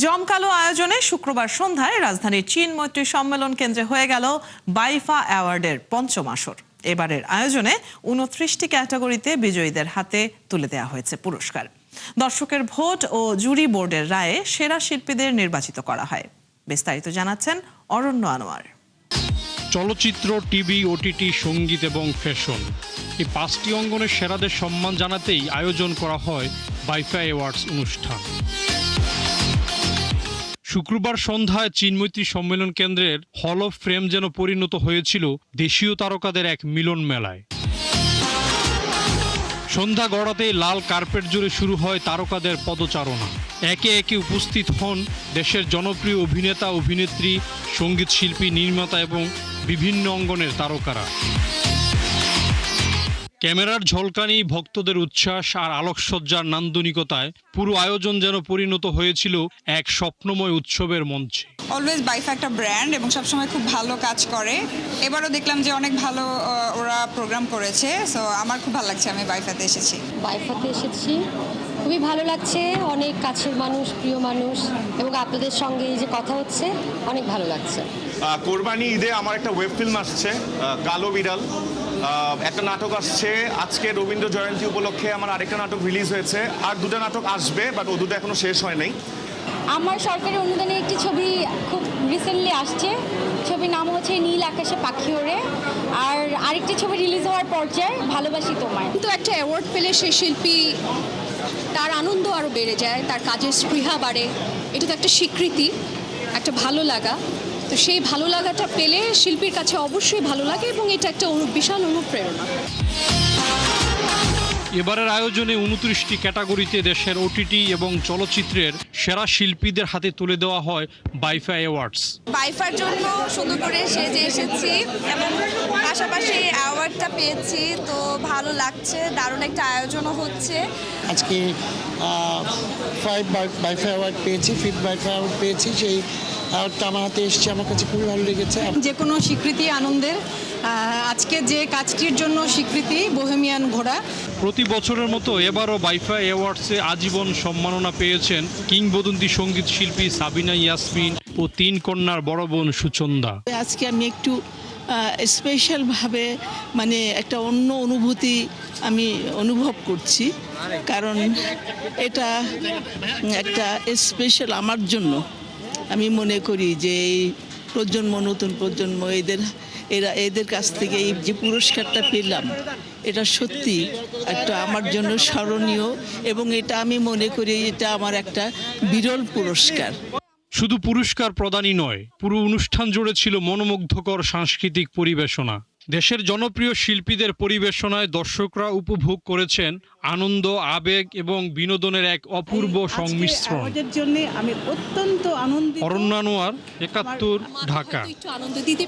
জমকালো আয়োজনে শুক্রবার সন্ধ্যায় রাজধানীর চীন মৈত্রী সম্মেলন কেন্দ্রে হয়ে গেল বাইফা অ্যাওয়ার্ডের পঞ্চম আসর। এবারের আয়োজনে 29টি ক্যাটাগরিতে বিজয়ীদের হাতে তুলে দেওয়া হয়েছে পুরস্কার। দর্শকের ভোট ও জুরি বোর্ডের রায়ে সেরা শিল্পীদের নির্বাচিত করা হয়। বিস্তারিত জানাচ্ছেন অরণ্য আনোয়ার। চলচ্চিত্র, টিভি, ওটিটি, সঙ্গীত এবং ফ্যাশন, এই 5টি অঙ্গনের সেরাদের সম্মান জানাতেই আয়োজন করা হয় বাইফা অ্যাওয়ার্ডস অনুষ্ঠান। শুক্রবার সন্ধ্যায় চীনমৈত্রী সম্মেলন কেন্দ্রের হল অফ ফ্রেম যেন পরিণত হয়েছিল দেশীয় তারকাদের এক মিলন মেলায়। সন্ধ্যা গড়াতেই লাল কার্পেট জুড়ে শুরু হয় তারকাদের পদচারণা। একে একে উপস্থিত হন দেশের জনপ্রিয় অভিনেতা, অভিনেত্রী, সঙ্গীত শিল্পী, নির্মাতা এবং বিভিন্ন অঙ্গনের তারকারা। ক্যামেরার ঝলকানি, ভক্তদের উচ্ছ্বাস আর আলোকসজ্জার নান্দনিকতায় পুরো আয়োজন যেন পরিণত হয়েছিল এক স্বপ্নময় উৎসবের মঞ্চে। অলওয়েজ বাইফা একটা ব্র্যান্ড এবং সবসময় খুব ভালো কাজ করে। এবারও দেখলাম যে অনেক ভালো ওরা প্রোগ্রাম করেছে। সো আমার খুব ভালো লাগছে, আমি বাইফাতে এসেছি। খুবই ভালো লাগছে, অনেক কাছের মানুষ, প্রিয় মানুষ, এবং আপনাদের সঙ্গে এই যে কথা হচ্ছে অনেক ভালো লাগছে। কোরবানি ঈদে আমার একটা ওয়েব ফিল্ম আসছে, কালো বিড়াল। একটা নাটক আসছে আজকে রবীন্দ্র জয়ন্তী উপলক্ষে, আমার আরেকটা নাটক রিলিজ হয়েছে, আর দুটো নাটক আসবে, বাট ও দুটো এখনো শেষ হয় নাই। আমার সরকারি অনুদানে একটি ছবি খুব রিসেন্টলি আসছে, ছবির নাম হচ্ছে নীল আকাশে পাখি ওড়ে, আর আরেকটি ছবি রিলিজ হওয়ার পর্যায়ে ভালোবাসি তোমায়। কিন্তু একটা অ্যাওয়ার্ড পেলে সেই শিল্পী তার আনন্দ আরও বেড়ে যায়, তার কাজের স্পৃহা বাড়ে। এটা তো একটা স্বীকৃতি, একটা ভালো লাগা। তো সেই ভালো লাগাটা পেলে শিল্পীর কাছে অবশ্যই ভালো লাগে এবং এটা একটা বিশাল অনুপ্রেরণা। এবারের আয়োজনে 29টি ক্যাটাগরিতে দেশের ওটিটি এবং চলচ্চিত্রের সেরা শিল্পীদের হাতে তুলে দেওয়া হয় বাইফা অ্যাওয়ার্ডস। বাইফার জন্য সুন্দর করে সেজে এসেছি এবং পাশাপাশি অ্যাওয়ার্ডটা পেয়েছি, তো ভালো লাগছে। দারুণ একটা আয়োজনও হচ্ছে। আজকে 5 বাইফা অ্যাওয়ার্ড পেয়েছি, 5th বাইফা অ্যাওয়ার্ড পেয়েছি। সেই অ্যাওয়ার্ডটা আমার হাতে এসছে, আমার কাছে খুবই ভালো লেগেছে। যে কোনো স্বীকৃতি আনন্দের। আজকে যে কাজটির জন্য স্বীকৃতি বোহেমিয়ান ঘোড়া। প্রতি বছরের মতো এবারও বাইফা অ্যাওয়ার্ডসে আজীবন সম্মাননা পেয়েছেন কিংবদন্তি সঙ্গীত শিল্পী সাবিনা ইয়াসমিন ও 3 কন্যার বড় বোন সুচন্দা। আজকে আমি একটু স্পেশালভাবে একটা অন্য অনুভূতি আমি অনুভব করছি, কারণ এটা একটা স্পেশাল আমার জন্য। আমি মনে করি যে এই প্রজন্ম, নতুন প্রজন্ম, এদের কাছ থেকে এই যে পুরস্কারটা পেলাম, এটা সত্যি একটা আমার জন্য স্মরণীয়, এবং এটা আমি মনে করি এটা আমার একটা বিরল পুরস্কার। শুধু পুরস্কার প্রদানই নয়, পুরো অনুষ্ঠান জুড়ে ছিল মনোমুগ্ধকর সাংস্কৃতিক পরিবেশনা। দেশের জনপ্রিয় শিল্পীদের পরিবেশনায় দর্শকরা উপভোগ করেছেন আনন্দ, আবেগ এবং বিনোদনের এক অপূর্ব সংমিশ্রণ। আমি অত্যন্ত আনন্দিত। অরণ্য আনোয়ার, 71, ঢাকা। আনন্দ দিতে